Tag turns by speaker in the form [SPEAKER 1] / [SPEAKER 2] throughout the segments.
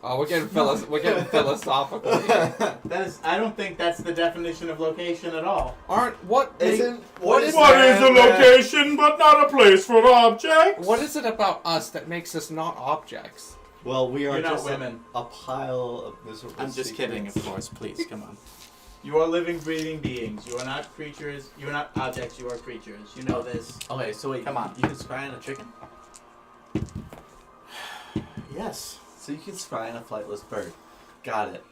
[SPEAKER 1] Oh, we're getting philosophical here.
[SPEAKER 2] I don't think that's the definition of location at all.
[SPEAKER 1] What is
[SPEAKER 3] a
[SPEAKER 4] location but not a place for objects?
[SPEAKER 1] What is it about us that makes us not objects?
[SPEAKER 3] Well, we are
[SPEAKER 2] You're not
[SPEAKER 3] just
[SPEAKER 2] women.
[SPEAKER 3] a pile of miserable
[SPEAKER 2] I'm just kidding, of
[SPEAKER 3] secrets.
[SPEAKER 2] course. Please, come on. You are living, breathing beings. You are not creatures. You are not objects. You are creatures. You know this.
[SPEAKER 3] Okay, so wait,
[SPEAKER 2] Come on.
[SPEAKER 3] You can scry on a chicken?
[SPEAKER 2] Yes.
[SPEAKER 3] So you can scry on a flightless bird. Got it.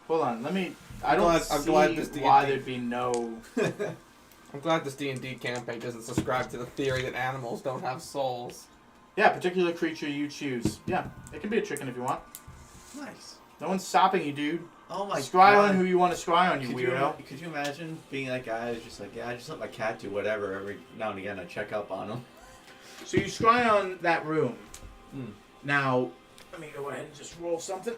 [SPEAKER 2] Hold on. Let me. I don't
[SPEAKER 1] I'm glad
[SPEAKER 2] see
[SPEAKER 1] this
[SPEAKER 2] why
[SPEAKER 1] D&D
[SPEAKER 2] there'd be no.
[SPEAKER 1] I'm glad this D&D campaign doesn't subscribe to the theory that animals don't have souls.
[SPEAKER 2] Yeah, particular creature you choose. Yeah, it can be a chicken if you want.
[SPEAKER 3] Nice.
[SPEAKER 2] No one's stopping you, dude.
[SPEAKER 3] Oh my
[SPEAKER 2] Scry
[SPEAKER 3] god.
[SPEAKER 2] on who you want to scry on, you weirdo.
[SPEAKER 3] Could you imagine being that guy who's just like, yeah, I just let my cat do whatever every now and again. I check up on him.
[SPEAKER 2] So you scry on that room.
[SPEAKER 3] Hmm.
[SPEAKER 2] Now, let me go ahead and just roll something.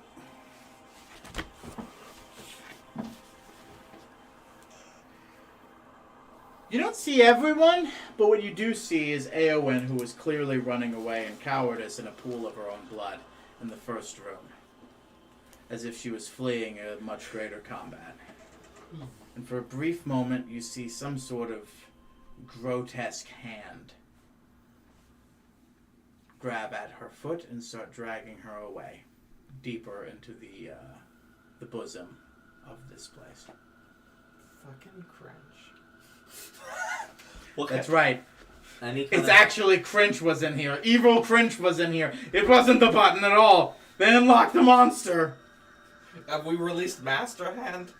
[SPEAKER 2] You don't see everyone, but what you do see is Eowyn, who was clearly running away in cowardice in a pool of her own blood in the first room, as if she was fleeing a much greater combat. And for a brief moment, you see some sort of grotesque hand grab at her foot and start dragging her away, deeper into the bosom of this place.
[SPEAKER 1] Fucking cringe.
[SPEAKER 2] That's right.
[SPEAKER 3] Any kind
[SPEAKER 2] It's
[SPEAKER 3] of-
[SPEAKER 2] actually Cringe was in here. Evil Cringe was in here. It wasn't the button at all. They unlocked the monster.
[SPEAKER 1] Have we released Master Hand?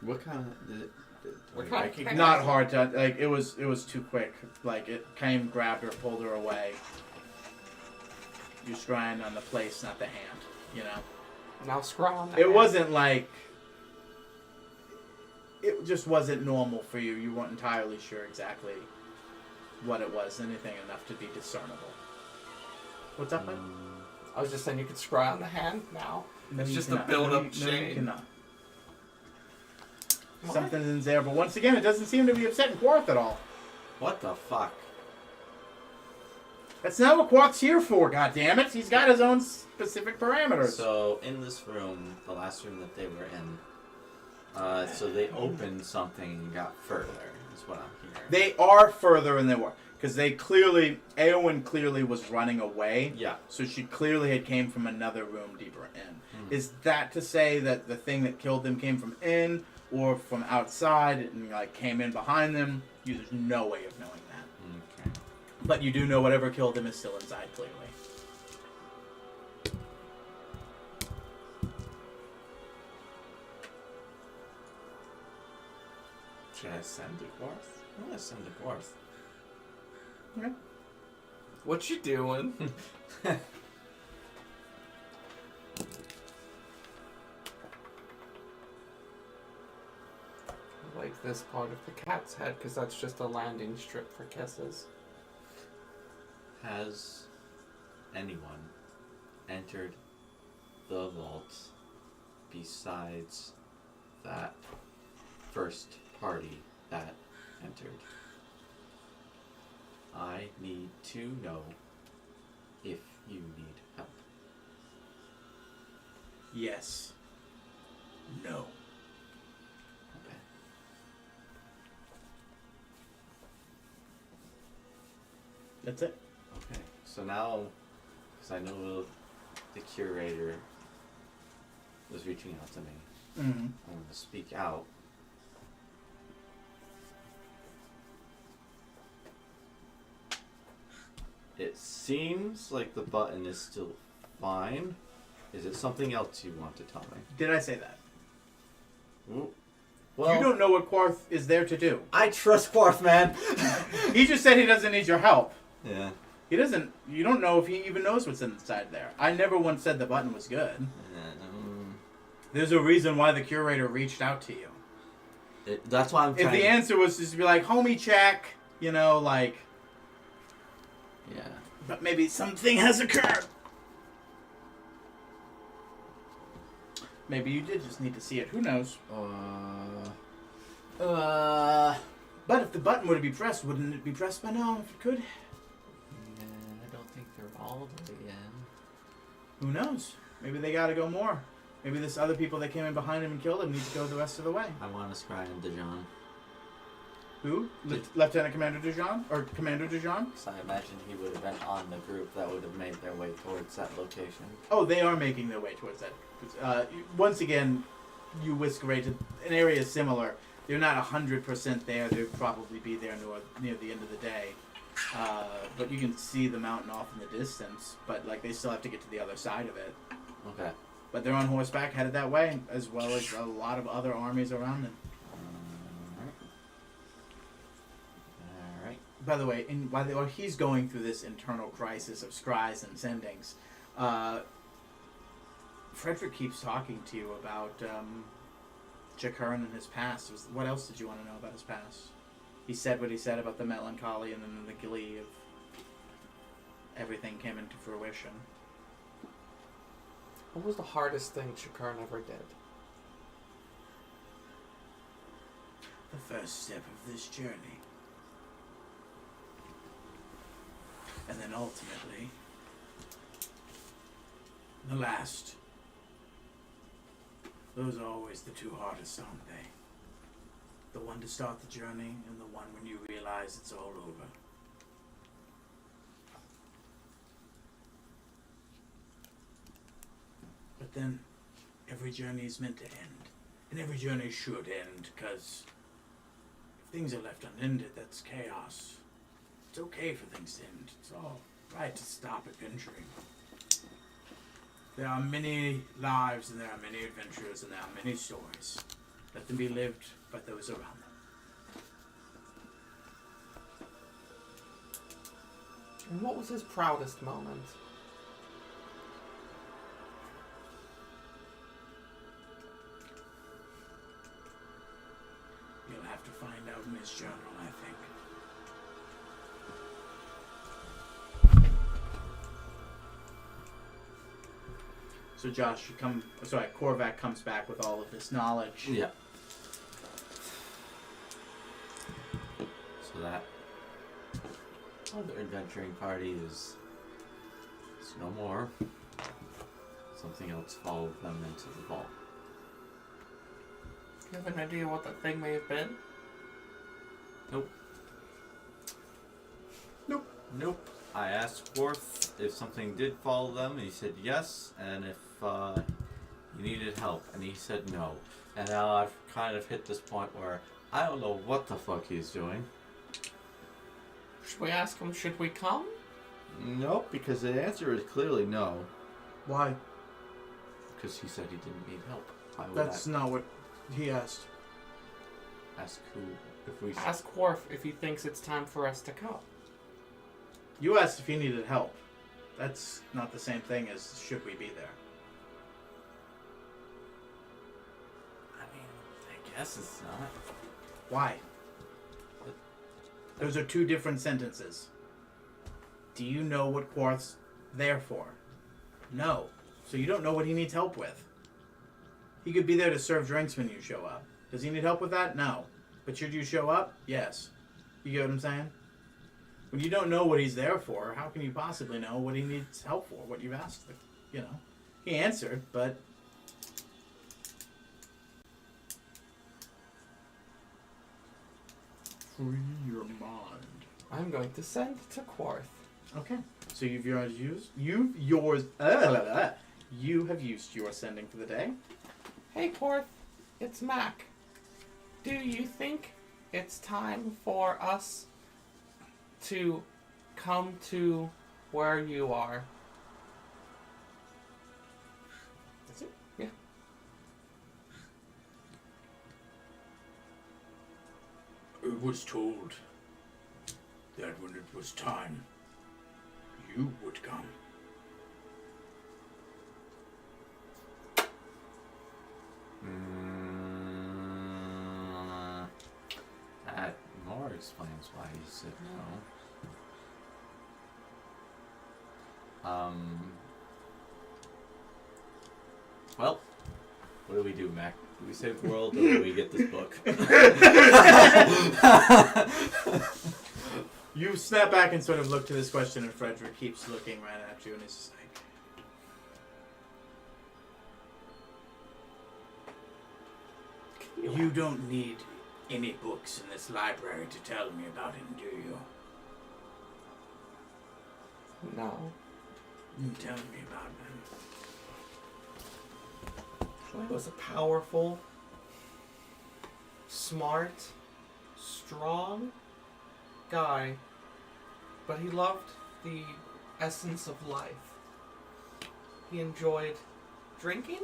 [SPEAKER 3] What kind of...
[SPEAKER 1] What kind of hand?
[SPEAKER 2] Not hard to like. It was too quick. Like it came, grabbed her, pulled her away. You're scrying on the place, not the hand. You know.
[SPEAKER 1] Now scry on that
[SPEAKER 2] It
[SPEAKER 1] hand.
[SPEAKER 2] wasn't like. It just wasn't normal for you. You weren't entirely sure exactly what it was. Anything enough to be discernible. What's up, man?
[SPEAKER 1] I was just saying you could scry on the hand now.
[SPEAKER 2] No,
[SPEAKER 1] It's
[SPEAKER 2] you
[SPEAKER 1] just a
[SPEAKER 2] cannot.
[SPEAKER 1] build-up
[SPEAKER 2] No, you
[SPEAKER 1] chain.
[SPEAKER 2] cannot.
[SPEAKER 1] What?
[SPEAKER 2] Something's in there, but once again, it doesn't seem to be upsetting Quarth at all.
[SPEAKER 3] What the fuck?
[SPEAKER 2] That's not what Quarth's here for, goddammit. He's got his own specific parameters.
[SPEAKER 3] So, in this room, the last room that they were in, so they opened something and got further, is what I'm hearing.
[SPEAKER 2] They are further than they were. Because Eowyn clearly was running away.
[SPEAKER 3] Yeah.
[SPEAKER 2] So she clearly had came from another room deeper in. Is that to say that the thing that killed them came from in or from outside and like came in behind them? There's no way of knowing that.
[SPEAKER 3] Okay.
[SPEAKER 2] But you do know whatever killed them is still inside, clearly.
[SPEAKER 3] Should I send to Quarth? I'm gonna send to Quarth.
[SPEAKER 2] Okay.
[SPEAKER 1] What you doing? I like this part of the cat's head because that's just a landing strip for kisses.
[SPEAKER 3] Has anyone entered the vault besides that first party that entered? I need to know if you need help.
[SPEAKER 2] Yes. No.
[SPEAKER 3] Okay.
[SPEAKER 2] That's it.
[SPEAKER 3] Okay. So now, because I know the curator was reaching out to me,
[SPEAKER 2] Mm-hmm.
[SPEAKER 3] I'm going to speak out. It seems like the button is still fine. Is it something else you want to tell me?
[SPEAKER 2] Did I say that?
[SPEAKER 3] Ooh. Well,
[SPEAKER 2] You don't know what Quarth is there to do.
[SPEAKER 3] I trust Quarth, man.
[SPEAKER 2] He just said he doesn't need your help.
[SPEAKER 3] Yeah.
[SPEAKER 2] He doesn't. You don't know if he even knows what's inside there. I never once said the button was good. There's a reason why the curator reached out to you.
[SPEAKER 3] That's why I'm trying.
[SPEAKER 2] If the answer was just to be like, homie, check, you know, like,
[SPEAKER 3] Yeah.
[SPEAKER 2] but maybe something has occurred. Maybe you did just need to see it. Who knows? But if the button were to be pressed, wouldn't it be pressed by now if it could?
[SPEAKER 3] I don't think they're all the way in.
[SPEAKER 2] Who knows? Maybe they gotta go more. Maybe this other people that came in behind him and killed him need to go the rest of the way.
[SPEAKER 3] I want to scry in Dijon.
[SPEAKER 2] Who? Lieutenant Commander Dijon? Or Commander Dijon?
[SPEAKER 3] Because I imagine he would have been on the group that would have made their way towards that location.
[SPEAKER 2] Oh, they are making their way towards that. Once again, you whisk away to an area similar. They're not 100% there. They'll probably be there near the end of the day. But you can see the mountain off in the distance. But like they still have to get to the other side of it.
[SPEAKER 3] Okay.
[SPEAKER 2] But they're on horseback, headed that way, as well as a lot of other armies around them.
[SPEAKER 3] Alright.
[SPEAKER 2] By the way, while he's going through this internal crisis of scries and sendings, Frederick keeps talking to you about Jakern and his past. What else did you want to know about his past? He said what he said about the melancholy and then the glee of everything came into fruition.
[SPEAKER 1] What was the hardest thing Shakarn ever did?
[SPEAKER 2] The first step of this journey. And then ultimately, the last. Those are always the two hardest, aren't they? The one to start the journey and the one when you realize it's all over. But then, every journey is meant to end. And every journey should end, because if things are left unended, that's chaos. It's okay for things to end. It's all right to stop adventuring. There are many lives, and there are many adventures, and there are many stories. Let them be lived by those around them.
[SPEAKER 1] And what was his proudest moment?
[SPEAKER 2] You'll have to find out in his journal, I think. So Josh, Korvac comes back with all of this knowledge.
[SPEAKER 3] Yeah. So that other adventuring party is no more. Something else followed them into the vault.
[SPEAKER 1] Do you have an idea what that thing may have been?
[SPEAKER 3] Nope. Nope. I asked Worth if something did follow them, and he said yes, and if he needed help, and he said no. And now I've kind of hit this point where I don't know what the fuck he's doing.
[SPEAKER 1] Should we ask him, should we come?
[SPEAKER 3] Nope, because the answer is clearly no.
[SPEAKER 2] Why?
[SPEAKER 3] Because he said he didn't need help. Why would
[SPEAKER 2] That's
[SPEAKER 3] I
[SPEAKER 2] not what he asked.
[SPEAKER 3] ask who if we
[SPEAKER 1] Ask Worf if he thinks it's time for us to come.
[SPEAKER 2] You asked if he needed help. That's not the same thing as should we be there.
[SPEAKER 3] I mean, I guess it's not.
[SPEAKER 2] Why? Those are two different sentences. Do you know what Quarth's there for? No. So you don't know what he needs help with. He could be there to serve drinks when you show up. Does he need help with that? No. But should you show up? Yes. You get what I'm saying? When you don't know what he's there for, how can you possibly know what he needs help for, what you've asked? You know, he answered, but... Free your mind.
[SPEAKER 1] I'm going to send to Quarth.
[SPEAKER 2] Okay. So you have used your sending for the day.
[SPEAKER 1] Hey Quarth, it's Mac. Do you think it's time for us to come to where you are? That's it? Yeah.
[SPEAKER 2] I was told that when it was time, you would come.
[SPEAKER 3] That more explains why he said no. Well, what do we do, Mac? Do we save the world or do we get this book?
[SPEAKER 2] You snap back and sort of look to this question, and Frederick keeps looking right at you, and he's just like, You don't need any books in this library to tell me about him, do you?
[SPEAKER 1] No.
[SPEAKER 2] Tell me about him.
[SPEAKER 1] He was a powerful, smart, strong guy, but he loved the essence of life. He enjoyed drinking.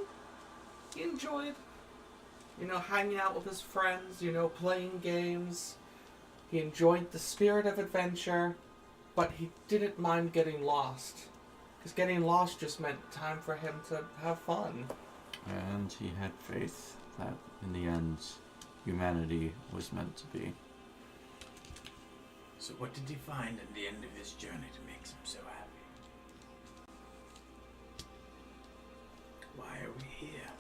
[SPEAKER 1] He enjoyed, hanging out with his friends, playing games. He enjoyed the spirit of adventure, but he didn't mind getting lost. Because getting lost just meant time for him to have fun.
[SPEAKER 3] And he had faith that in the end, humanity was meant to be.
[SPEAKER 2] So what did he find at the end of his journey to make him so happy? Why are we here?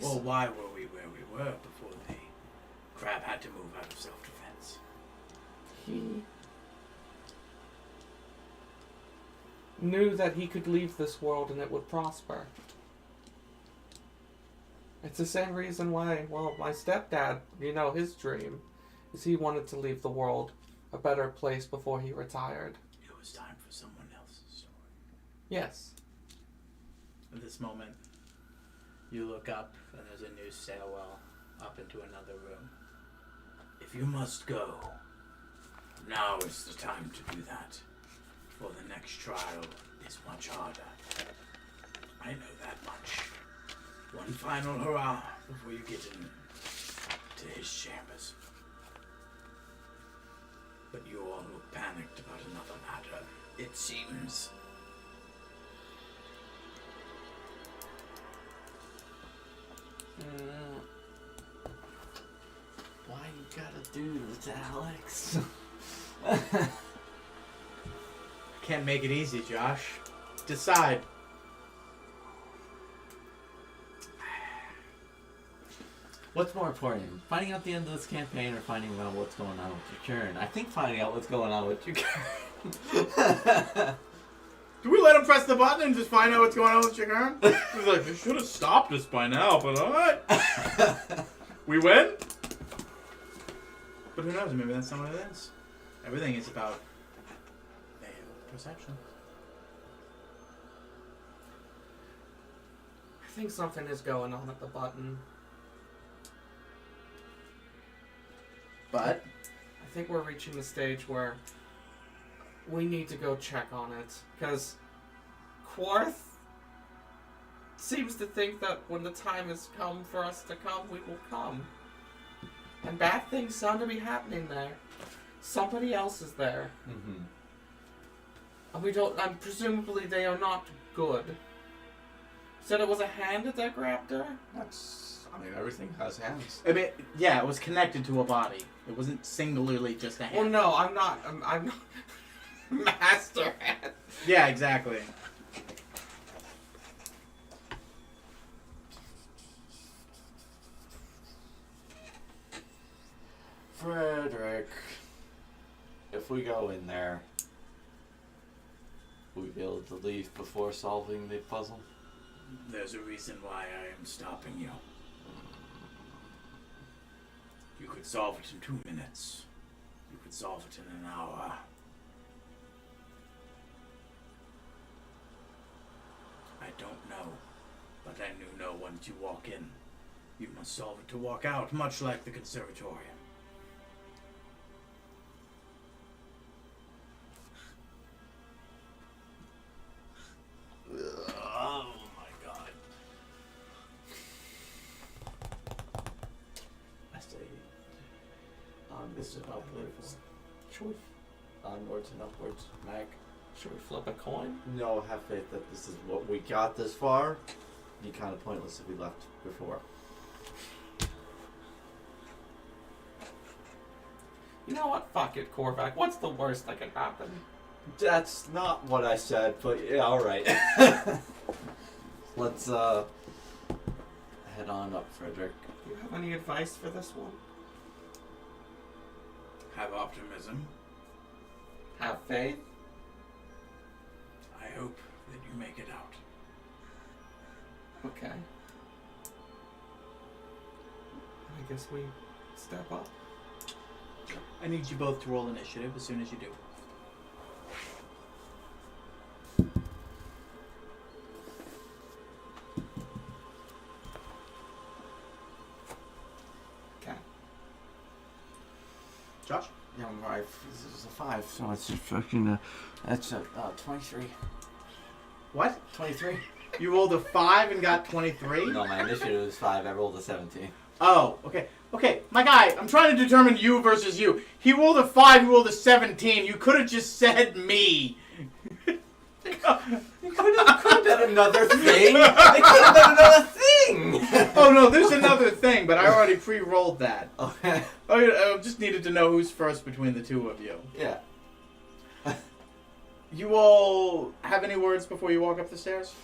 [SPEAKER 2] Well, why were we where we were before the crab had to move out of self-defense?
[SPEAKER 1] He knew that he could leave this world and it would prosper. It's the same reason why, my stepdad, his dream is he wanted to leave the world a better place before he retired.
[SPEAKER 2] It was time for someone else's story.
[SPEAKER 1] Yes.
[SPEAKER 2] At this moment, you look up and there's a new stairwell up into another room. If you must go, now is the time to do that. For the next trial is much harder. I know that much. One final hurrah before you get in to his chambers. But you all look panicked about another matter, it seems.
[SPEAKER 3] Why you gotta do this, Alex?
[SPEAKER 2] Can't make it easy, Josh. Decide.
[SPEAKER 3] What's more important, finding out the end of this campaign or finding out what's going on with your Karen? I think finding out what's going on with your Karen.
[SPEAKER 2] Do we let him press the button and just find out what's going on with Chigurn?
[SPEAKER 4] He's like, they should have stopped us by now, but alright. We win?
[SPEAKER 2] But who knows? Maybe that's not what it is. Everything is about perception.
[SPEAKER 1] I think something is going on at the button.
[SPEAKER 2] But
[SPEAKER 1] I think we're reaching the stage where we need to go check on it. Because Quarth seems to think that when the time has come for us to come, we will come. And bad things sound to be happening there. Somebody else is there.
[SPEAKER 3] Mm-hmm.
[SPEAKER 1] And we don't, and presumably they are not good. Said it was a hand that grabbed her?
[SPEAKER 3] Everything has hands.
[SPEAKER 2] I mean, yeah, it was connected to a body. It wasn't singularly just a hand.
[SPEAKER 1] Well, no, I'm not Master Hand.
[SPEAKER 2] Yeah, exactly.
[SPEAKER 3] Frederick, if we go in there, will we be able to leave before solving the puzzle?
[SPEAKER 2] There's a reason why I am stopping you. You could solve it in 2 minutes. You could solve it in an hour. I don't know, but I do know once you walk in, you must solve it to walk out, much like the conservatorium.
[SPEAKER 3] Oh my god.
[SPEAKER 2] I say,
[SPEAKER 3] Onwards and upwards.
[SPEAKER 1] Should we
[SPEAKER 3] Onwards and upwards. Mac.
[SPEAKER 1] flip a coin?
[SPEAKER 3] No, have faith that this is what we got this far. It'd be kind of pointless if we left before.
[SPEAKER 1] You know what? Fuck it, Korvac. What's the worst that could happen?
[SPEAKER 3] That's not what I said, but yeah, alright. Let's head on up, Frederick.
[SPEAKER 1] Do you have any advice for this one?
[SPEAKER 2] have optimism.
[SPEAKER 1] Have faith?
[SPEAKER 2] I hope that you make it out.
[SPEAKER 1] Okay. guess we step up.
[SPEAKER 2] I need you both to roll initiative as soon as you do.
[SPEAKER 1] Okay.
[SPEAKER 2] Josh?
[SPEAKER 3] Yeah, my this is a 5, so it's just fucking. That's a 23.
[SPEAKER 2] What?
[SPEAKER 3] 23.
[SPEAKER 2] You rolled a 5 and got 23?
[SPEAKER 3] No, my initiative is 5. I rolled a 17.
[SPEAKER 2] Oh, okay. Okay, my guy, I'm trying to determine you versus you. He rolled a 5, you rolled a 17. You could have just said me.
[SPEAKER 3] It could have been another thing. It could have been another thing.
[SPEAKER 2] Oh, no, there's another thing, but I already pre-rolled that.
[SPEAKER 3] Okay.
[SPEAKER 2] I just needed to know who's first between the two of you.
[SPEAKER 3] Yeah.
[SPEAKER 2] You all have any words before you walk up the stairs?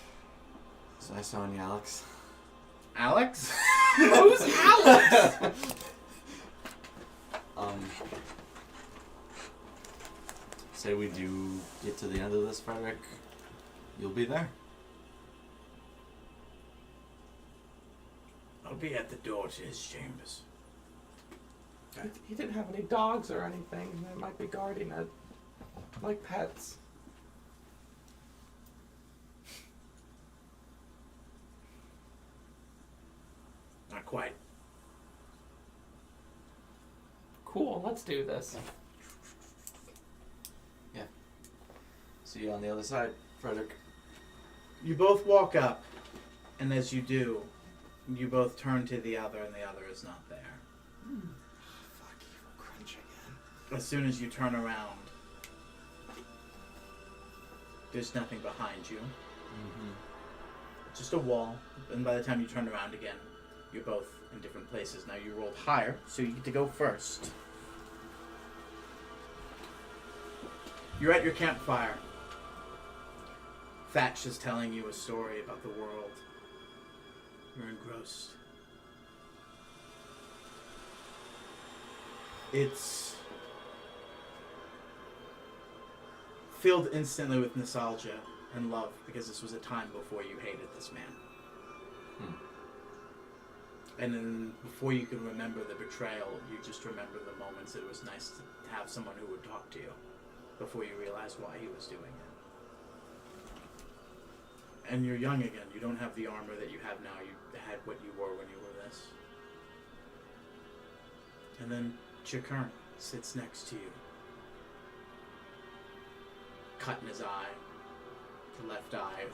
[SPEAKER 3] Is I saw any Alex?
[SPEAKER 2] Alex?
[SPEAKER 1] Who's Alex?
[SPEAKER 3] Say we do get to the end of this, Frederick. You'll be there.
[SPEAKER 2] I'll be at the door to his chambers.
[SPEAKER 1] He didn't have any dogs or anything. They might be guarding it. Like pets.
[SPEAKER 2] Not quite.
[SPEAKER 1] Cool, let's do this.
[SPEAKER 3] See you on the other side, Frederick.
[SPEAKER 2] You both walk up, and as you do, you both turn to the other, and the other is not there.
[SPEAKER 1] Fuck, evil crunch again.
[SPEAKER 2] As soon as you turn around, there's nothing behind you.
[SPEAKER 3] Mm-hmm.
[SPEAKER 2] Just a wall, and by the time you turn around again, you're both in different places. Now you rolled higher, so you get to go first. You're at your campfire. Thatch is telling you a story about the world. You're engrossed. It's filled instantly with nostalgia and love because this was a time before you hated this man. And then before you can remember the betrayal, you just remember the moments it was nice to have someone who would talk to you before you realize why he was doing it. And you're young again. You don't have the armor that you have now. You had what you were when you were this. And then Chikern sits next to you. Cut in his eye. The left eye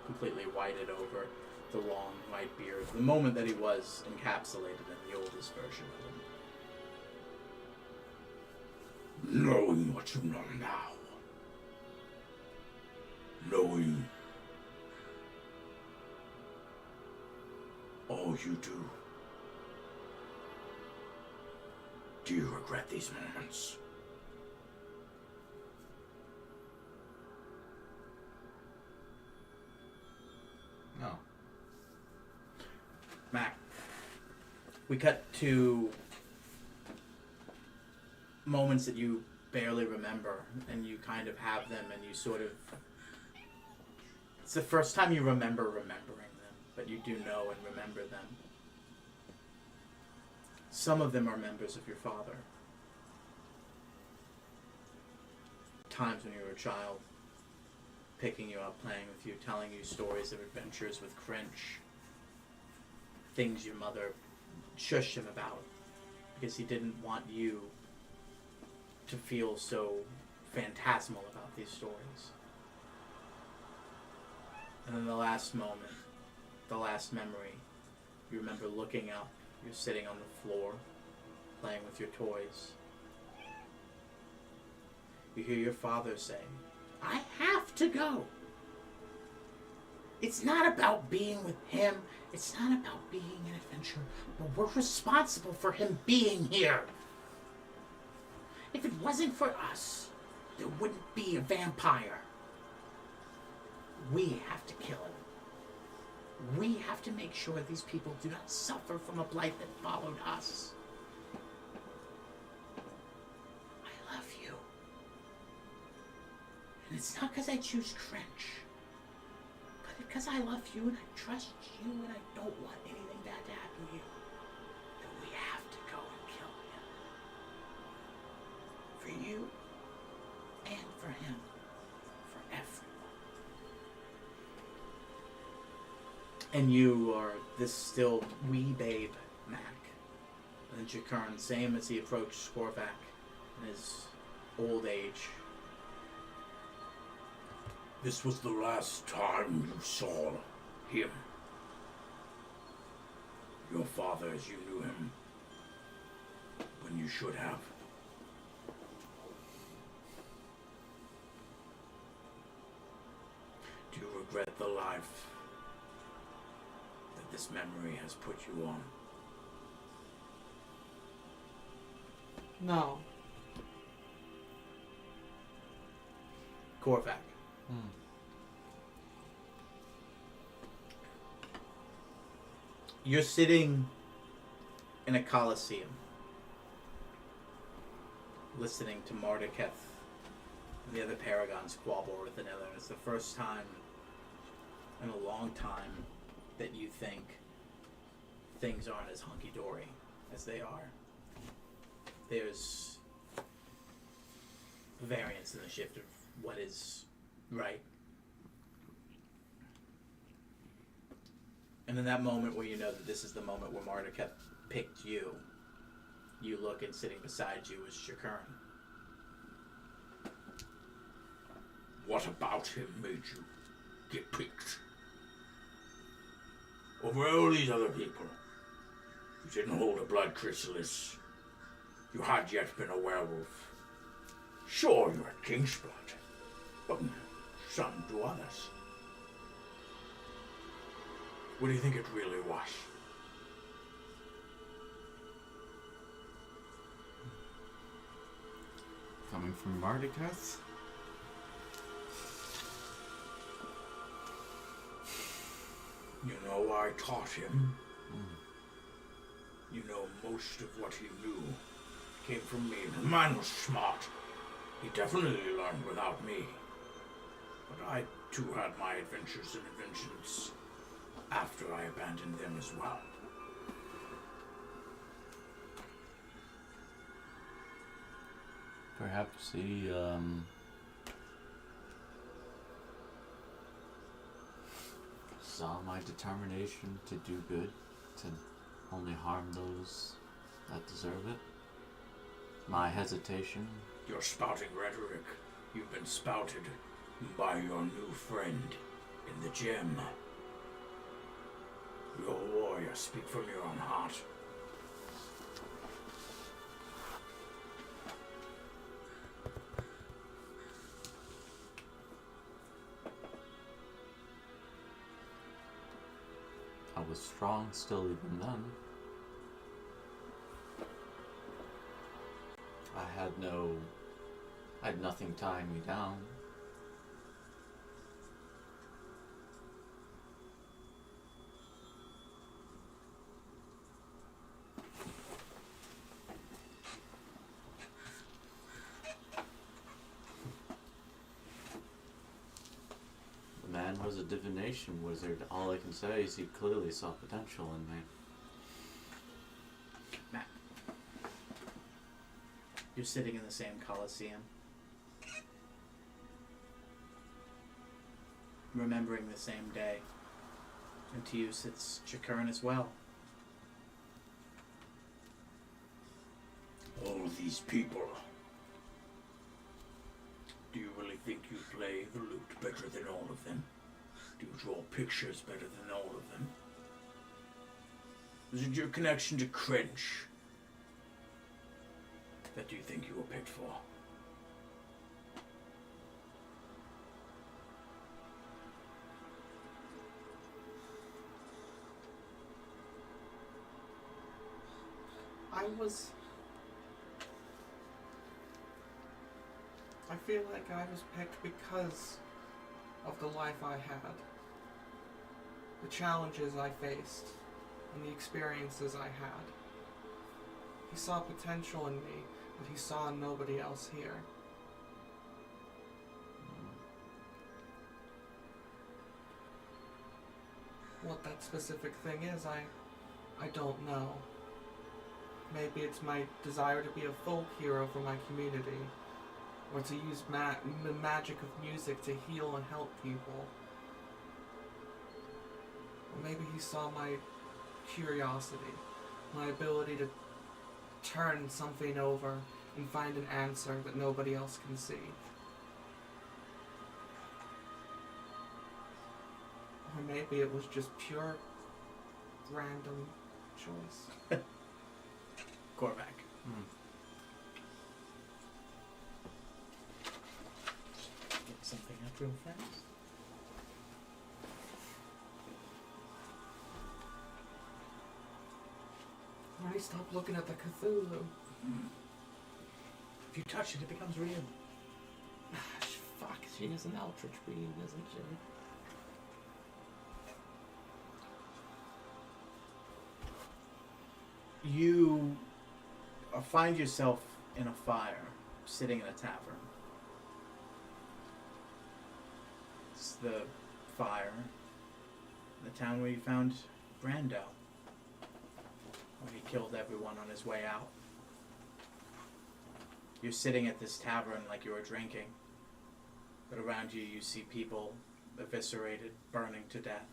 [SPEAKER 2] completely whited over. The long white beard. The moment that he was encapsulated in the oldest version of him.
[SPEAKER 5] Knowing what you know now. Knowing all you do. Do you regret these moments?
[SPEAKER 3] No.
[SPEAKER 2] Mac. We cut to moments that you barely remember, and you kind of have them, and you sort of... It's the first time you remember remembering them, but you do know and remember them. Some of them are members of your father. Times when you were a child, picking you up, playing with you, telling you stories of adventures with Crinch. Things your mother shushed him about because he didn't want you to feel so phantasmal about these stories. And then the last moment, the last memory, you remember looking up, you're sitting on the floor, playing with your toys. You hear your father say, "I have to go. It's not about being with him. It's not about being an adventurer, but we're responsible for him being here. If it wasn't for us, there wouldn't be a vampire. We have to kill him. We have to make sure these people do not suffer from a blight that followed us. I love you. And it's not because I choose Crinch, but because I love you and I trust you and I don't want anything bad to happen to you. That we have For you and for him. For everyone. And you are this still wee babe, Mac. And then Jakern, same as he approached Skorvac in his old age.
[SPEAKER 5] This was the last time you saw him. Your father as you knew him. When you should have. Do you regret the life that this memory has put you on?
[SPEAKER 1] No.
[SPEAKER 2] Korvac. You're sitting in a coliseum, listening to Marduketh and the other Paragons squabble with another. It's the first time in a long time that you think things aren't as hunky-dory as they are. There's variance in the shift of what is right. And in that moment where you know that this is the moment where Marduketh picked you, you look and sitting beside you is Jakern.
[SPEAKER 5] What about him made you get picked? Over all these other people. You didn't hold a blood chrysalis. You had yet been a werewolf. Sure, you're a king's blood, but some do others. What do you think it really was?
[SPEAKER 3] Coming from Marduketh?
[SPEAKER 5] You know, I taught him. You know, most of what he knew came from me. The man was smart. He definitely learned without me. But I, too, had my adventures and inventions after I abandoned them as well.
[SPEAKER 3] Perhaps he, saw my determination to do good, to only harm those that deserve it. My hesitation.
[SPEAKER 5] You're spouting rhetoric. You've been spouted by your new friend in the gem. You're a warrior. Speak from your own heart.
[SPEAKER 3] I was strong still even then. I had nothing tying me down. The man was a divination wizard. All I can say is he clearly saw potential in me.
[SPEAKER 2] Matt, you're sitting in the same coliseum, remembering the same day, and to you sits Jakern as well.
[SPEAKER 5] All these people. Do you really think you play the lute better than all of them? Do you draw pictures better than all of them? Is it your connection to Crench that you think you were picked for?
[SPEAKER 1] I feel like I was picked because of the life I had, the challenges I faced, and the experiences I had. He saw potential in me that he saw in nobody else here. What that specific thing is, I don't know. Maybe it's my desire to be a folk hero for my community, or to use the magic of music to heal and help people. Or maybe he saw my curiosity, my ability to turn something over and find an answer that nobody else can see. Or maybe it was just pure random choice.
[SPEAKER 2] Korvac. Look something up real fast.
[SPEAKER 1] Already stop looking at the Cthulhu.
[SPEAKER 2] If you touch it, it becomes real.
[SPEAKER 1] Fuck, she is an Eldritch being, isn't she?
[SPEAKER 2] You find yourself in a fire, sitting in a tavern. It's the fire in the town where you found Brando, when he killed everyone on his way out. You're sitting at this tavern like you were drinking, but around you you see people eviscerated, burning to death.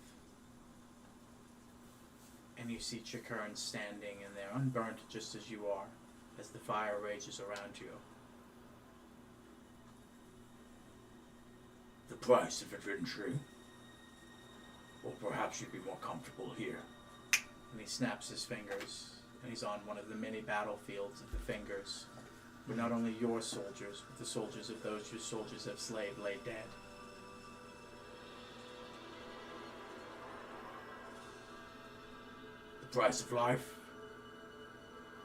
[SPEAKER 2] And you see Chikern standing in there, unburnt just as you are, as the fire rages around you.
[SPEAKER 5] The price of adventuring? Or perhaps you'd be more comfortable here.
[SPEAKER 2] And he snaps his fingers, and he's on one of the many battlefields of the fingers, where not only your soldiers, but the soldiers of those your soldiers have slayed lay dead.
[SPEAKER 5] The price of life?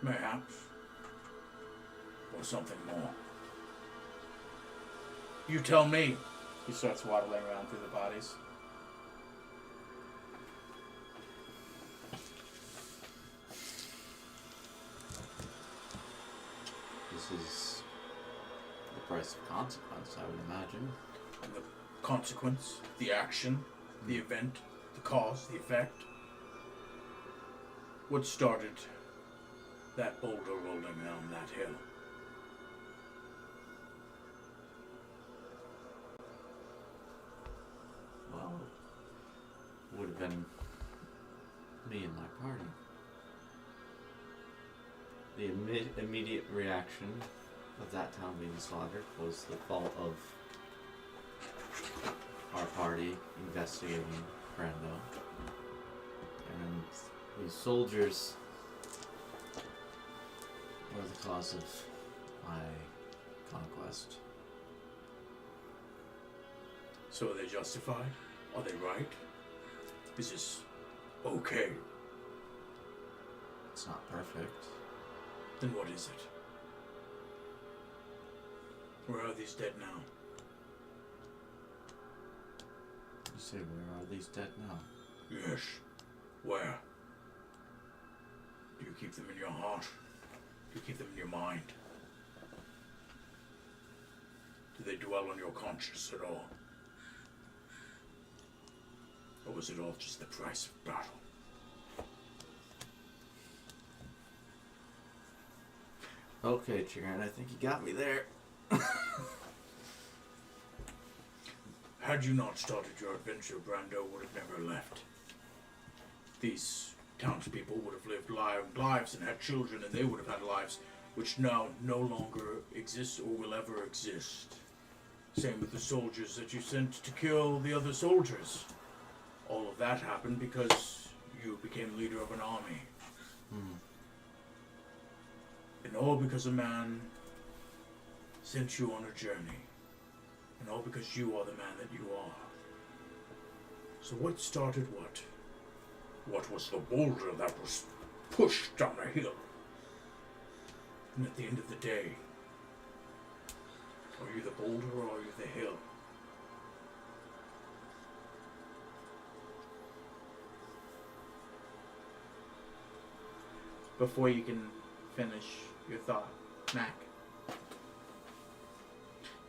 [SPEAKER 5] Perhaps. Or something more. You tell me.
[SPEAKER 2] He starts waddling around through the bodies.
[SPEAKER 3] This is the price of consequence, I would imagine.
[SPEAKER 5] And the consequence, the action, the event, the cause, the effect. What started that boulder rolling down that hill?
[SPEAKER 3] Well, would have been me and my party. The immediate reaction of that town being slaughtered was the fault of our party investigating Brando. And these soldiers were the cause of my conquest.
[SPEAKER 5] So are they justified? Are they right? Is this okay?
[SPEAKER 3] It's not perfect.
[SPEAKER 5] Then what is it? Where are these dead now?
[SPEAKER 3] You say, where are these dead now?
[SPEAKER 5] Yes. Where? Do you keep them in your heart? Do you keep them in your mind? Do they dwell on your conscience at all? Or was it all just the price of battle?
[SPEAKER 3] Okay, Chigurn, I think you got me there.
[SPEAKER 5] Had you not started your adventure, Brando would have never left. These townspeople would have lived lives and had children, and they would have had lives which now no longer exist or will ever exist. Same with the soldiers that you sent to kill the other soldiers. All of that happened because you became leader of an army. And all because a man sent you on a journey. And all because you are the man that you are. So what started what? What was the boulder that was pushed down a hill? And at the end of the day, are you the boulder or are you the hill?
[SPEAKER 2] Before you can finish your thought, Mac,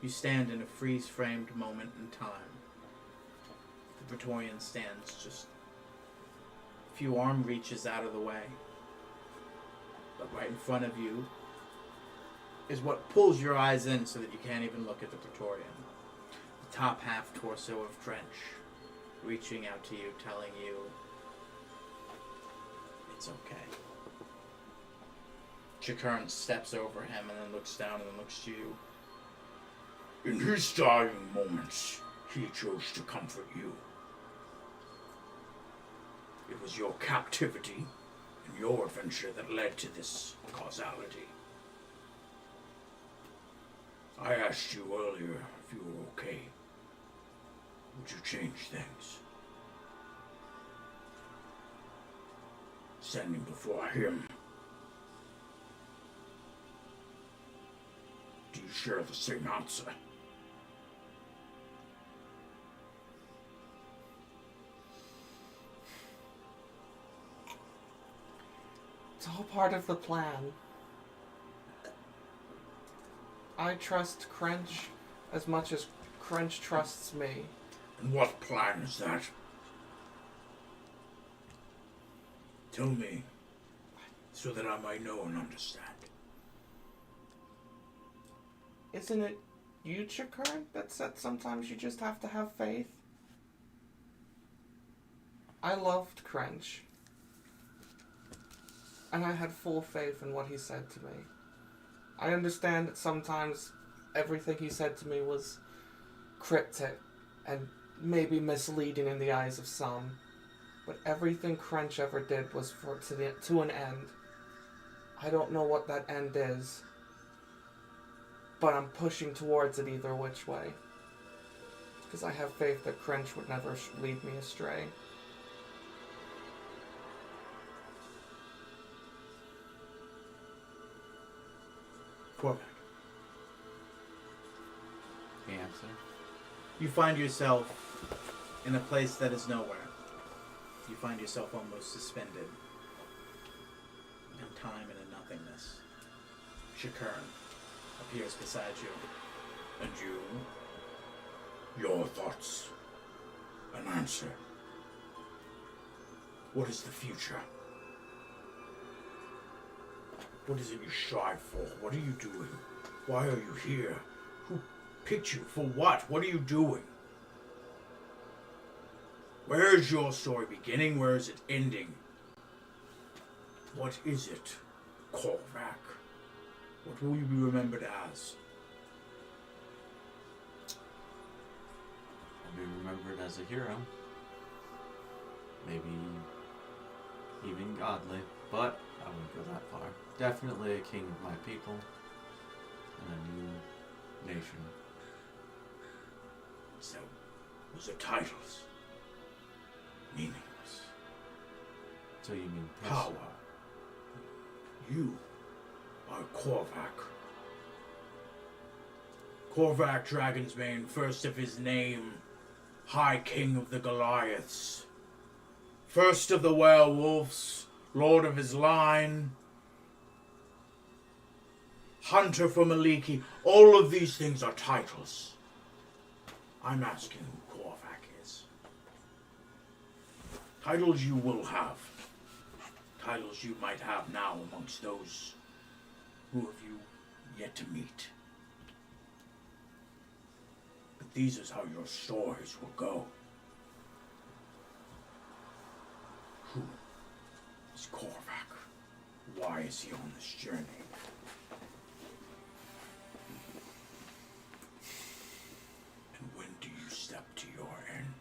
[SPEAKER 2] you stand in a freeze-framed moment in time. The Praetorian stands just a few arm reaches out of the way. But right in front of you is what pulls your eyes in so that you can't even look at the Praetorian. The top half torso of Trench, reaching out to you, telling you it's okay. Chikern steps over him and then looks down and then looks to you.
[SPEAKER 5] In his dying moments, he chose to comfort you. It was your captivity and your adventure that led to this causality. I asked you earlier if you were okay. Would you change things? Standing before him. Do you share the same answer?
[SPEAKER 1] It's all part of the plan. I trust Crench as much as Crench trusts me.
[SPEAKER 5] And what plan is that? Tell me, so that I might know and understand.
[SPEAKER 1] Isn't it you, Chikern, that said sometimes you just have to have faith? I loved Crench. And I had full faith in what he said to me. I understand that sometimes everything he said to me was cryptic and maybe misleading in the eyes of some. But everything Crench ever did was to an end. I don't know what that end is, but I'm pushing towards it either which way. Because I have faith that Crench would never lead me astray.
[SPEAKER 2] Korvac.
[SPEAKER 3] The answer.
[SPEAKER 2] You find yourself in a place that is nowhere. You find yourself almost suspended in time and in nothingness. Chikern appears beside you.
[SPEAKER 5] And you? Your thoughts? An answer? What is the future? What is it you strive for? What are you doing? Why are you here? Who picked you? For what? What are you doing? Where is your story beginning? Where is it ending? What is it, Korvac? What will you be remembered as?
[SPEAKER 3] I'll be remembered as a hero. Maybe even godly, but I wouldn't go that far. Definitely a king of my people and a new nation.
[SPEAKER 5] So, those are titles. Meaningless.
[SPEAKER 3] So you mean
[SPEAKER 5] Power. You are Korvac. Korvac Dragonsbane, first of his name, High King of the Goliaths. First of the werewolves, Lord of his line, Hunter from Maliki. All of these things are titles. I'm asking who Korvac is. Titles you will have. Titles you might have now amongst those who have you yet to meet. But these is how your stories will go. Who is Korvac? Why is he on this journey? And when do you step to your end?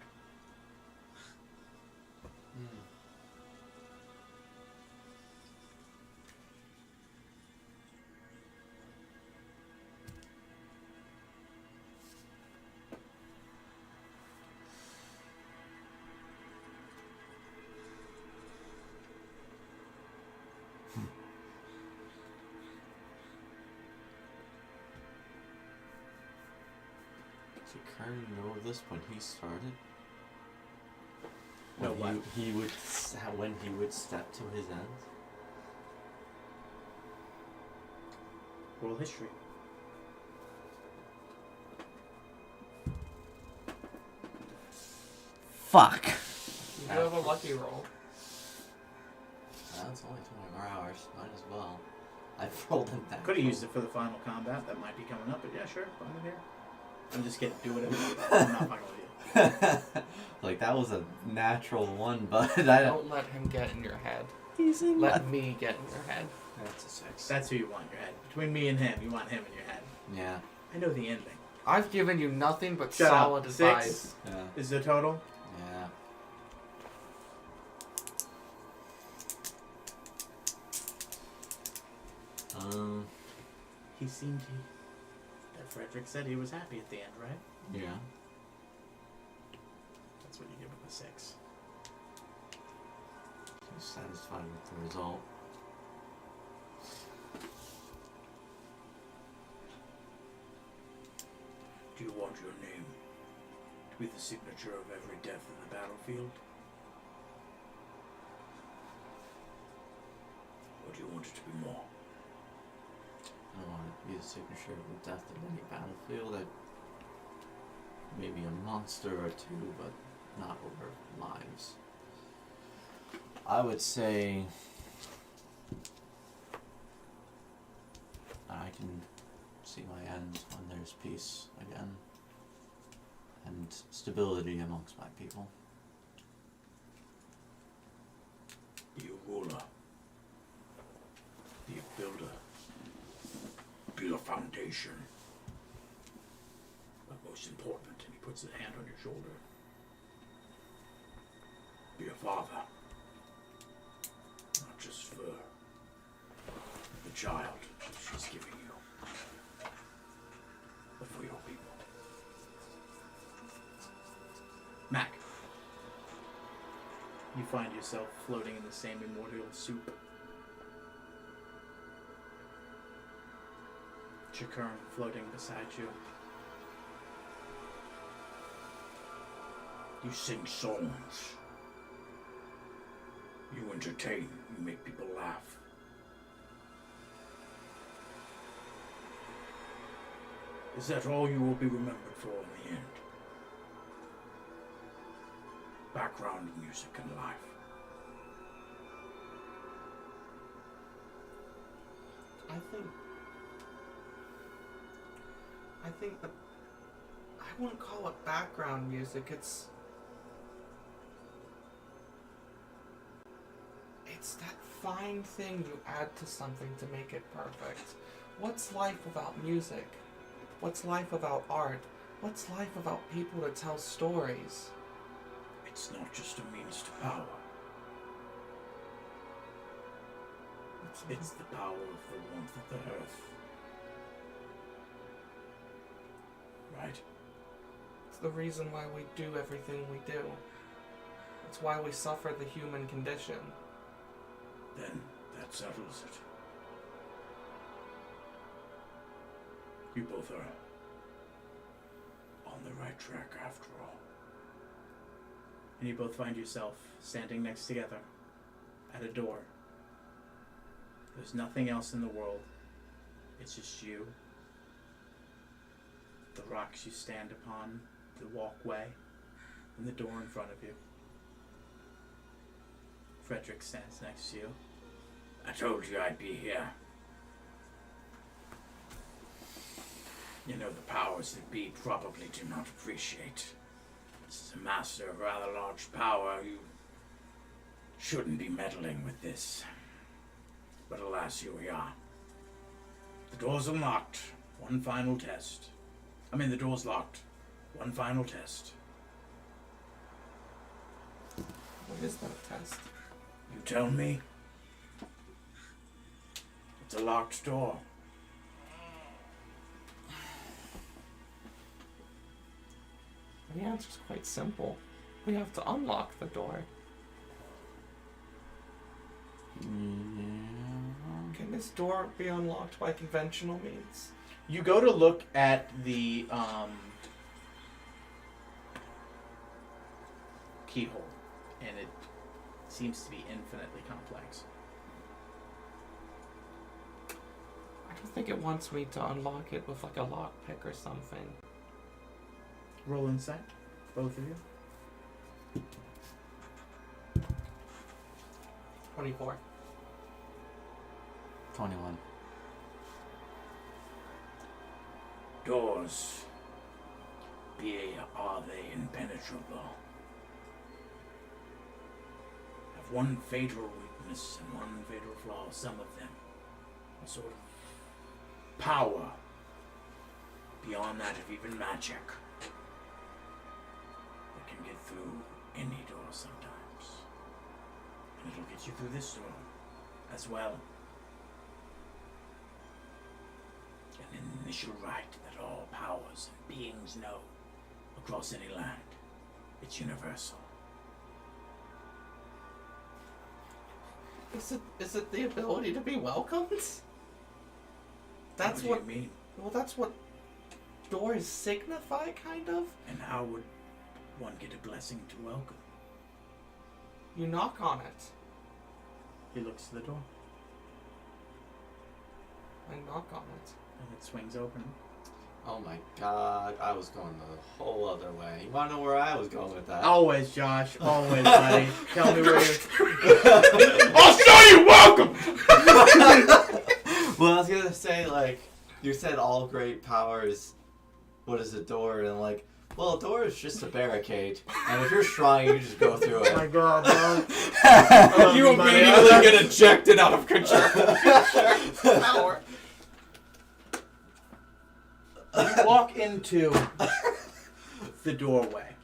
[SPEAKER 3] Did Kern know this when he started?
[SPEAKER 2] No,
[SPEAKER 3] When
[SPEAKER 2] what?
[SPEAKER 3] he would when he would step to his end.
[SPEAKER 2] Roll history.
[SPEAKER 3] Fuck.
[SPEAKER 1] You do have a lucky roll.
[SPEAKER 3] That's only 24 hours. Might as well. I've rolled in that.
[SPEAKER 2] Could have used it for the final combat. That might be coming up, but yeah, sure. Fine with here. I'm just kidding. Do whatever you want. I'm not fucking with you.
[SPEAKER 3] Like, that was a natural one, but I don't.
[SPEAKER 1] Don't let him get in your head.
[SPEAKER 3] He's in
[SPEAKER 1] Let me get in your head.
[SPEAKER 3] That's a 6.
[SPEAKER 2] That's who you want in your head. Between me and him, you want him in your head.
[SPEAKER 3] Yeah.
[SPEAKER 2] I know the ending.
[SPEAKER 1] I've given you nothing but
[SPEAKER 2] Shut
[SPEAKER 1] solid
[SPEAKER 2] up.
[SPEAKER 1] advice.
[SPEAKER 2] 6
[SPEAKER 3] Yeah.
[SPEAKER 2] is the total.
[SPEAKER 3] Yeah.
[SPEAKER 2] He seemed that Frederick said he was happy at the end, right?
[SPEAKER 3] Yeah.
[SPEAKER 2] That's what you give him a 6.
[SPEAKER 3] He's satisfied with the result.
[SPEAKER 5] Do you want your name to be the signature of every death in the battlefield? Or do you want it to be more?
[SPEAKER 3] I don't want it to be the signature of the death of any battlefield. Maybe a monster or two, but not over lives. I would say I can see my end when there's peace again and stability amongst my people.
[SPEAKER 5] Be a ruler. Be a builder. Be a foundation. But most important, and he puts a hand on your shoulder, be a father. Not just for the child she's giving you, but for your people.
[SPEAKER 2] Mac. You find yourself floating in the same immortal soup. Chakern floating beside you.
[SPEAKER 5] You sing songs. You entertain. You make people laugh. Is that all you will be remembered for in the end? Background music and life.
[SPEAKER 1] I think that I wouldn't call it background music. It's that fine thing you add to something to make it perfect. What's life without music? What's life without art? What's life without people to tell stories?
[SPEAKER 5] It's not just a means to power. It's the power of the warmth of the earth. Right?
[SPEAKER 1] It's the reason why we do everything we do. It's why we suffer the human condition.
[SPEAKER 5] Then that settles it. You both are on the right track after all.
[SPEAKER 2] And you both find yourself standing next together at a door. There's nothing else in the world. It's just you, the rocks you stand upon, the walkway, and the door in front of you. Frederick stands next to you.
[SPEAKER 5] I told you I'd be here. You know, the powers that be probably do not appreciate. This is a master of rather large power. You shouldn't be meddling with this. But alas, here we are. The door's unlocked. One final test. The door's locked. One final test.
[SPEAKER 1] What is that test?
[SPEAKER 5] You tell me. It's a locked door.
[SPEAKER 1] The answer's quite simple. We have to unlock the door. Can this door be unlocked by conventional means?
[SPEAKER 2] You go to look at the keyhole, and it seems to be infinitely complex.
[SPEAKER 1] I don't think it wants me to unlock it with like a lockpick or something.
[SPEAKER 2] Roll insight, both of you.
[SPEAKER 1] 24.
[SPEAKER 3] 21.
[SPEAKER 5] Doors, are they impenetrable? Have one fatal weakness and one fatal flaw. Some of them a sort of power beyond that of even magic that can get through any door sometimes. And it'll get you through this door as well. An initial right that all powers and beings know across any land. It's universal.
[SPEAKER 1] Is it the ability to be welcomed? That's
[SPEAKER 5] what do you mean?
[SPEAKER 1] Well, that's what doors signify, kind of.
[SPEAKER 5] And how would one get a blessing to welcome?
[SPEAKER 1] You knock on it.
[SPEAKER 2] He looks to the door,
[SPEAKER 1] I knock on it.
[SPEAKER 2] and it swings open.
[SPEAKER 3] Oh my god, I was going the whole other way. You wanna know where I was going with that?
[SPEAKER 2] Always, Josh. Always, buddy. Tell me where you're...
[SPEAKER 5] I'll show you welcome!
[SPEAKER 3] Well, I was gonna say, like, you said all great powers, what is a door? And like, well, a door is just a barricade. And if you're strong, you just go through
[SPEAKER 2] Oh my
[SPEAKER 3] it.
[SPEAKER 2] god, bro.
[SPEAKER 5] You immediately get ejected out of control.
[SPEAKER 1] Power.
[SPEAKER 2] You walk into the doorway.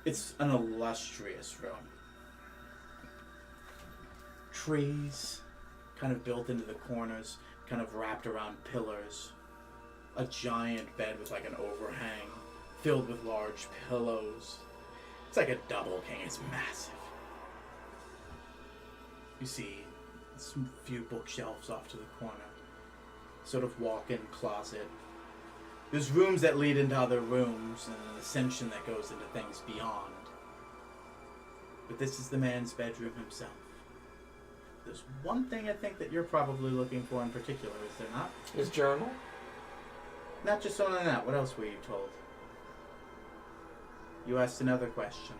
[SPEAKER 2] It's an illustrious room. Trees kind of built into the corners, kind of wrapped around pillars. A giant bed with like an overhang filled with large pillows. It's like a double king. It's massive. You see some few bookshelves off to the corner. Sort of walk-in closet. There's rooms that lead into other rooms and an ascension that goes into things beyond. But this is the man's bedroom himself. There's one thing I think that you're probably looking for in particular, is there not?
[SPEAKER 1] His journal?
[SPEAKER 2] Not just only that, what else were you told? You asked another question.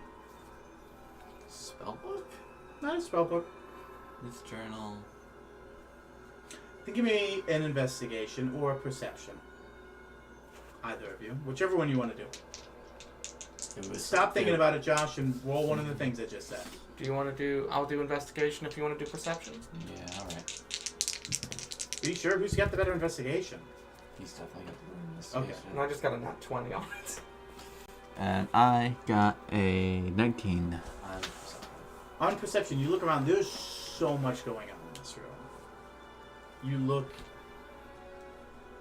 [SPEAKER 3] Spellbook?
[SPEAKER 2] Not a spellbook.
[SPEAKER 3] This journal.
[SPEAKER 2] Then give me an investigation or a perception. Either of you. Whichever one you want to do.
[SPEAKER 3] It was
[SPEAKER 2] Stop thinking about it, Josh, and roll one of the things I just said.
[SPEAKER 1] Do you want to do... I'll do investigation if you want to do perception.
[SPEAKER 3] Yeah, alright.
[SPEAKER 2] Are you sure? Who's got the better investigation?
[SPEAKER 3] He's definitely got the investigation.
[SPEAKER 1] And I just got a nat 20 on it.
[SPEAKER 3] And I got a 19.
[SPEAKER 2] On perception, you look around, there's so much going on in this room. You look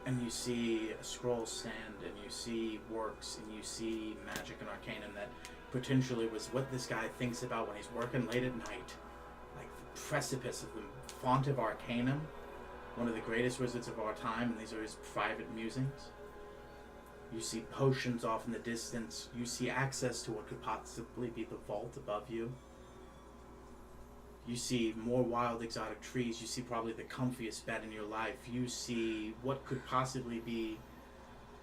[SPEAKER 2] and you see a scroll stand, and you see works, and you see magic and arcanum that potentially was what this guy thinks about when he's working late at night. Like the precipice of the font of arcanum, one of the greatest wizards of our time, and these are his private musings. You see potions off in the distance. You see access to what could possibly be the vault above you. You see more wild exotic trees. You see probably the comfiest bed in your life. You see what could possibly be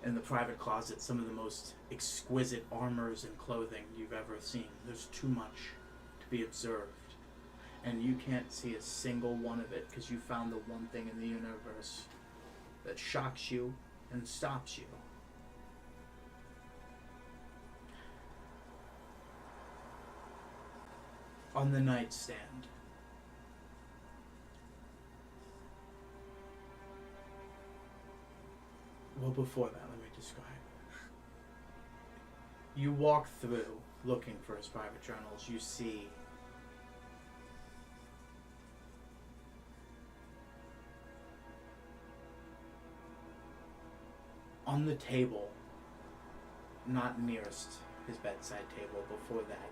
[SPEAKER 2] in the private closet some of the most exquisite armors and clothing you've ever seen. There's too much to be observed. And you can't see a single one of it because you found the one thing in the universe that shocks you and stops you. On the nightstand, well, before that, let me describe. You walk through looking for his private journals. You see on the table, not nearest his bedside table, before that,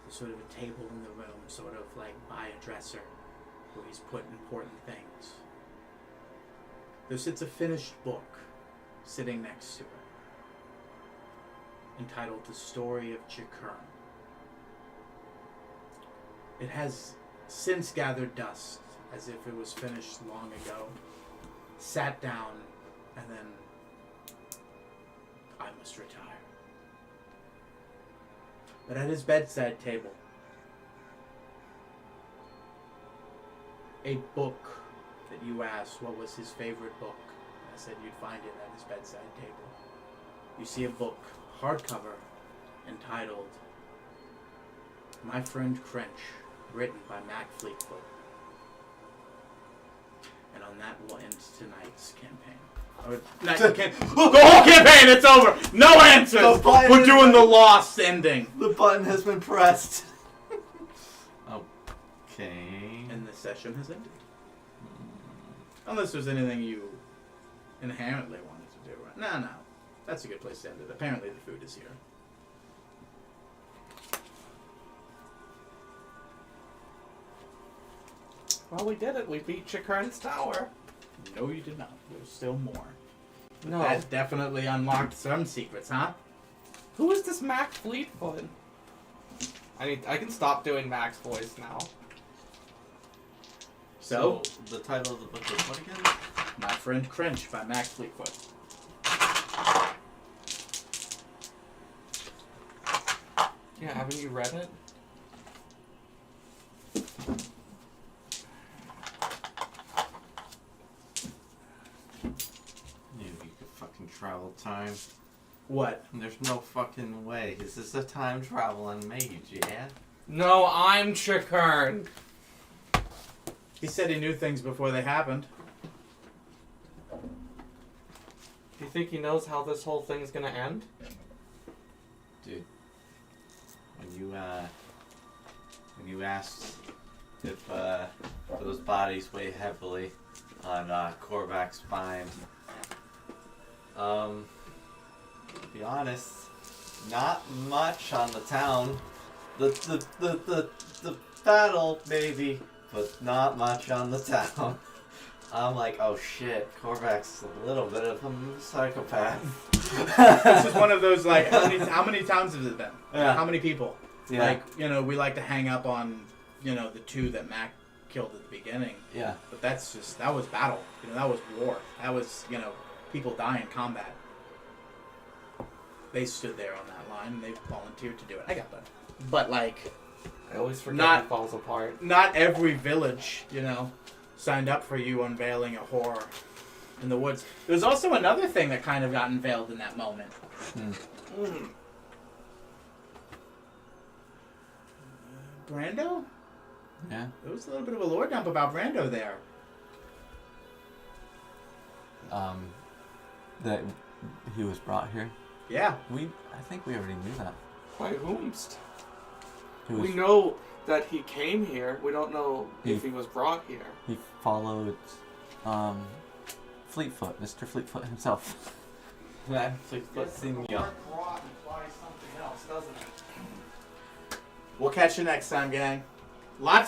[SPEAKER 2] there's sort of a table in the room, sort of like by a dresser, where he's put important things. There sits a finished book sitting next to it, entitled The Story of Chikern. It has since gathered dust, as if it was finished long ago, sat down, and then, I must retire. But at his bedside table, a book that that you asked what was his favorite book. I said you'd find it at his bedside table. You see a book, hardcover, entitled My Friend Crench, written by Mac Fleetfoot. And on that will end tonight's campaign. The whole campaign, it's over! No answers!
[SPEAKER 3] The button
[SPEAKER 2] We're
[SPEAKER 3] is
[SPEAKER 2] doing the
[SPEAKER 3] ready.
[SPEAKER 2] lost ending.
[SPEAKER 3] The button has been pressed. Okay.
[SPEAKER 2] And the session has ended. Unless there's anything you inherently wanted to do. Right? No. That's a good place to end it. Apparently the food is here.
[SPEAKER 1] Well, we did it. We beat Chikern's tower.
[SPEAKER 2] No, you did not. There's still more.
[SPEAKER 1] No.
[SPEAKER 2] That definitely unlocked some secrets, huh?
[SPEAKER 1] Who is this Mac Fleetfoot? I can stop doing Mac's voice now.
[SPEAKER 2] So,
[SPEAKER 3] the title of the book is what again?
[SPEAKER 2] My Friend Crench by Mac Fleetfoot.
[SPEAKER 1] Yeah, haven't you read it?
[SPEAKER 3] You could fucking travel time.
[SPEAKER 2] What?
[SPEAKER 3] There's no fucking way. Is this a time traveling mage, yeah?
[SPEAKER 1] No, I'm Chikern.
[SPEAKER 2] He said he knew things before they happened.
[SPEAKER 1] Do you think he knows how this whole thing's gonna end?
[SPEAKER 3] Dude. When you asked if those bodies weigh heavily on Korvac's spine, to be honest, not much on the town. The battle maybe, but not much on the town. I'm like, oh shit, Korvac's a little bit of a psychopath.
[SPEAKER 2] This is one of those, like, how many times has it been?
[SPEAKER 3] Yeah.
[SPEAKER 2] How many people?
[SPEAKER 3] Yeah.
[SPEAKER 2] Like, we like to hang up on, the two that Mac killed at the beginning.
[SPEAKER 3] Yeah.
[SPEAKER 2] But that was battle. That was war. That was, people die in combat. They stood there on that line and they volunteered to do it. I got that. But, like,
[SPEAKER 1] I always forget
[SPEAKER 2] Not-
[SPEAKER 1] he falls apart.
[SPEAKER 2] not every village, signed up for you unveiling a horror in the woods. There's also another thing that kind of got unveiled in that moment. Brando?
[SPEAKER 3] Yeah.
[SPEAKER 2] There was a little bit of a lore dump about Brando there.
[SPEAKER 3] That he was brought here.
[SPEAKER 2] Yeah.
[SPEAKER 3] I think we already knew that.
[SPEAKER 1] By whomst?
[SPEAKER 3] He was,
[SPEAKER 1] We know that he came here. We don't know if
[SPEAKER 3] He-
[SPEAKER 1] he was brought here.
[SPEAKER 3] he followed Fleetfoot, Mr. Fleetfoot himself. Man, Fleetfoot Senior.
[SPEAKER 1] brought implies something else, doesn't it?
[SPEAKER 2] We'll catch you next time, gang. Lots